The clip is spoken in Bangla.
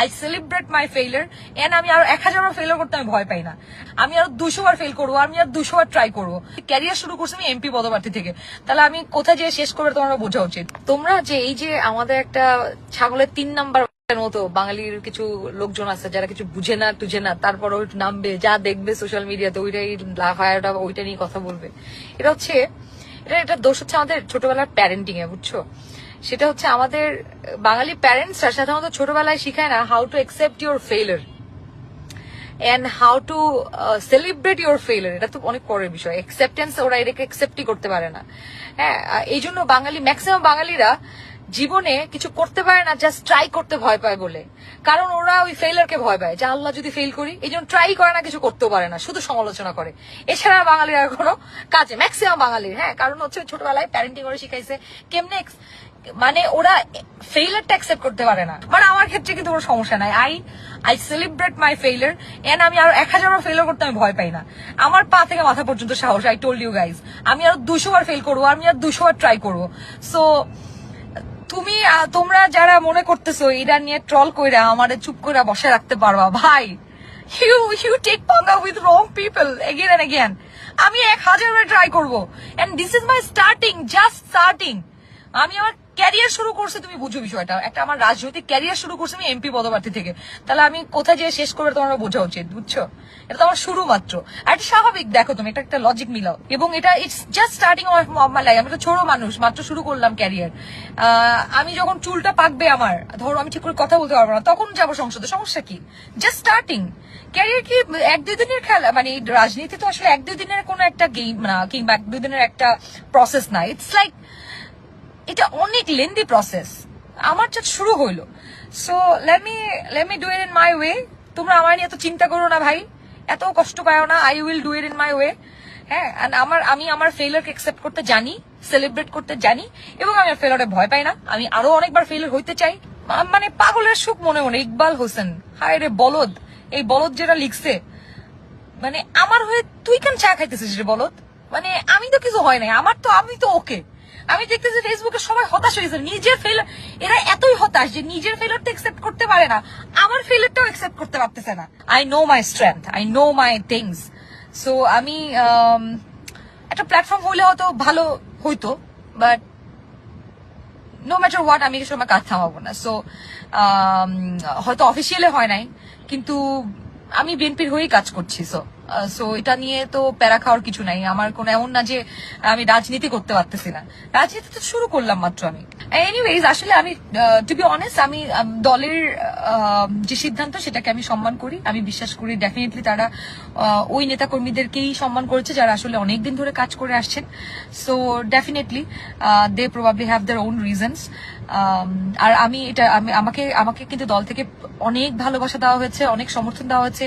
I celebrate my failure and আমি আরো 1000 বার ফেইলিয়ার করতে আমি ভয় পাই না। আমি আরো 200 বার ফেল করবো, আমি আর 200 বার ট্রাই করবো। ক্যারিয়ার শুরু করছি আমি এমপি পদপ্রার্থী থেকে, তাহলে আমি কোথায় যেয়ে শেষ করবে তোমার বোঝা উচিত। তোমরা যে এই যে আমাদের একটা ছাগলের 3 নাম্বার মতো বাঙালির কিছু লোকজন আছে যারা কিছু বুঝে না টুঝে না, তারপর ওই নামবে, যা দেখবে সোশ্যাল মিডিয়াতে ওইটাই লাফায়াটা ওইটা নিয়ে কথা বলবে। এটা হচ্ছে এটা দোষ হচ্ছে আমাদের ছোটবেলার প্যারেন্টিং এ, বুঝছো? সেটা হচ্ছে আমাদের বাঙালি প্যারেন্টসরা সাধারণত ছোটবেলায় শিখায় না how to accept your failure and how to celebrate your failure. এটা তো অনেক পরের বিষয়। অ্যাকসেপ্টেন্স ওরা এটাকে অ্যাকসেপ্টই করতে পারে না। হ্যাঁ, এই জন্য ম্যাক্সিমাম বাঙালিরা জীবনে কিছু করতে পারে না, জাস্ট ট্রাই করতে ভয় পায় বলে। কারণ ওরা ওই ফেইলিয়ারকে ভয় পায় যে আল্লাহ যদি ফেল করি, এই জন্য ট্রাই করে না, কিছু করতেও পারে না, শুধু সমালোচনা করে। এছাড়া বাঙালির আর কোনো কাজে ম্যাক্সিমাম বাঙালির, হ্যাঁ, কারণ হচ্ছে ছোটবেলায় প্যারেন্টিং করে শিখাইছে কেমনে, মানে ওরা ফেইলিয়ারটা অ্যাকসেপ্ট করতে পারে না। মানে আমার ক্ষেত্রে কিন্তু কোনো সমস্যা নাই। I celebrate my failure and আমি আরো 1000 বার ফেইলিয়ার করতে আমি ভয় পাই না। আমার পা থেকে মাথা পর্যন্ত সাহস। আই টোল্ড ইউ গাইজ, আমি আরো 200 বার ফেল করবো, আমি আর 200 বার ট্রাই করবো। সো তোমরা যারা মনে করতেছো এটা নিয়ে ট্রল কইরা আমাদের চুপ করে বসে রাখতে পারবা, ভাই, ইউ টেক পাঙ্গা with wrong people again and again. আমি 1000 বার ট্রাই করবো and this is my starting, just starting. আমি আমার ক্যারিয়ার শুরু করছি, তুমি বুঝো বিষয়টা, একটা আমার রাজনৈতিক ক্যারিয়ার শুরু করছি আমি এমপি পদপ্রার্থী থেকে, তাহলে আমি কোথায় যেয়ে শেষ করবে তোমার বোঝা উচিত, বুঝছো? এটা তো আমার শুরু মাত্র। আর এটা স্বাভাবিক, দেখো তুমি এটা একটা লজিক মিলাও, এবং এটা it's just starting of my life. আমি একটা ছোট মানুষ, মাত্র শুরু করলাম ক্যারিয়ার। আমি যখন চুলটা পাকবে আমার, ধরো আমি ঠিক করে কথা বলতে পারবো না, তখন যাবো সংসদে, সমস্যা কি? Just starting. ক্যারিয়ার কি 1-2 দিনের খেলা? মানে রাজনীতি তো আসলে 1-2 দিনের কোনো একটা গেম না, কিংবা 1-2 দিনের একটা প্রসেস না। ইটস লাইক এটা অনেক লেন্দি প্রসেস। আমার যা শুরু হইলো, so let me do it in my way. তোমরা আমার নিয়ে এত চিন্তা করো না ভাই, এত কষ্ট পাও না। I will do it in my way. হ্যাঁ, আমি আমার ফেইলিয়ারকে অ্যাকসেপ্ট করতে জানি, সেলিব্রেট করতে জানি, এবং আমি ফেইলিয়ারে ভয় পাই না। আমি আরো অনেকবার ফেইলিয়ার হইতে চাই। মানে পাগলের সুখ মনে মনে। ইকবাল হোসেন, হায় রে বলদ, এই বলদ যেটা লিখছে, মানে আমার হয়ে তুই কেন চা খাইতেছিস রে বলদ? মানে আমি তো কিছু হয় নাই, আমি তো ওকে। আমি দেখতেছি ফেসবুকে সবাই হতাশ হয়ে গেছে, নিজের ফেইলিয়ার, এরা এতই হতাশ যে নিজের ফেইলিয়ারটা অ্যাকসেপ্ট করতে পারে না, আমার ফেইলিয়ারটাও অ্যাকসেপ্ট করতে পারতেছে না। I know my strength, I know my things. So আমি একটা প্ল্যাটফর্ম হলে হয়তো ভালো হইতো, বাট নো ম্যাটার হোয়াট, আমি কিছু আমার কাজ থামাবো না। সো হয়তো অফিসিয়ালি হয় নাই, কিন্তু আমি বিএনপির হয়েই কাজ করছি। সো এটা নিয়ে তো প্যারা খাওয়ার কিছু নাই। আমার কোনো এমন না যে আমি রাজনীতি করতে পারতেছি না, রাজনীতি তো শুরু করলাম মাত্র আমি। এনিওয়েজ, আসলে আমি টু বি অনেস্ট, আমি দলের যে সিদ্ধান্ত সেটাকে আমি সম্মান করি। আমি বিশ্বাস করি ডেফিনেটলি তারা ওই নেতাকর্মীদেরকেই সম্মান করেছে যারা আসলে অনেকদিন ধরে কাজ করে আসছেন। So definitely they probably have their own reasons. আর আমাকে কিন্তু দল থেকে অনেক ভালোবাসা দেওয়া হয়েছে, অনেক সমর্থন দেওয়া হয়েছে।